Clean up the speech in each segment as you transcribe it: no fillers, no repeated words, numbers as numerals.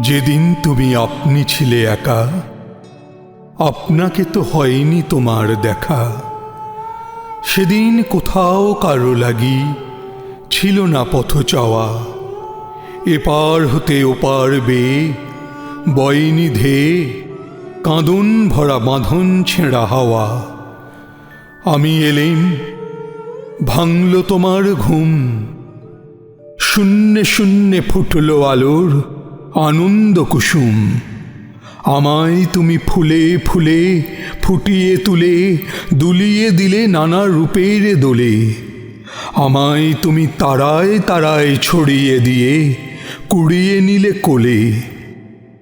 যেদিন তুমি আপনি ছিলে একা, আপনাকে তো হয়নি তোমার দেখা। সেদিন কোথাও কারো লাগি ছিল না পথ চাওয়া। এপার হতে ওপার বেয়ে বয়নি ধেয়ে কাঁদন ভরা বাঁধন ছেঁড়া হাওয়া। আমি এলেম, ভাঙল তোমার ঘুম, শূন্যে শূন্যে ফুটল আলোর আনন্দ কুসুম। আমায় তুমি ফুলে ফুলে ফুটিয়ে তুলে দুলিয়ে দিলে নানা রূপের দোলে। আমায় তুমি তারায় তারায় ছড়িয়ে দিয়ে কুড়িয়ে নিলে কোলে।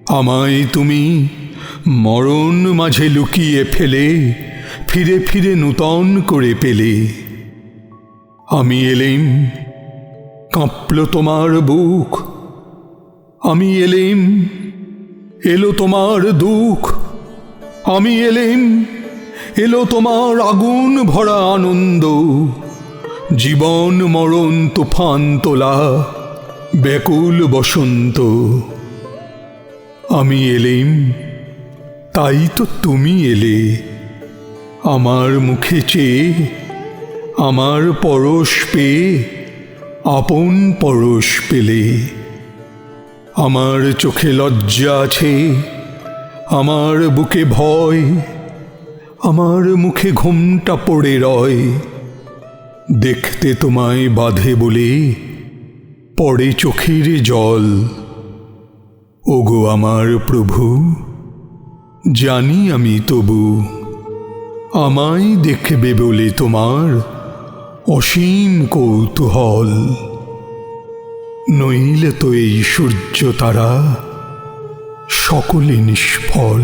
আমায় তুমি মরণ মাঝে লুকিয়ে ফেলে ফিরে ফিরে নূতন করে পেলে। আমি এলেম, কাঁপল তোমার বুক। আমি এলেম, এলো তোমার দুঃখ। আমি এলেম, এলো তোমার আগুন ভরা আনন্দ। জীবন মরণ তুফান তোলা ব্যাকুল বসন্ত। আমি এলেম, তাই তো তুমি এলে আমার মুখে চেয়ে, আমার পরশ পেয়ে আপন পরশ পেলে। আমার চোখে লজ্জা আছে, আমার বুকে ভয়, আমার মুখে ঘোমটা পড়ে রয়। দেখতে তোমায় বাধে বলে পড়ে চোখের জল। ওগো আমার প্রভু, জানি আমি তবু আমায় দেখবে বলে তোমার অসীম কৌতূহল। নইলে তো এই সূর্য তারা সকলে নিষ্ফল।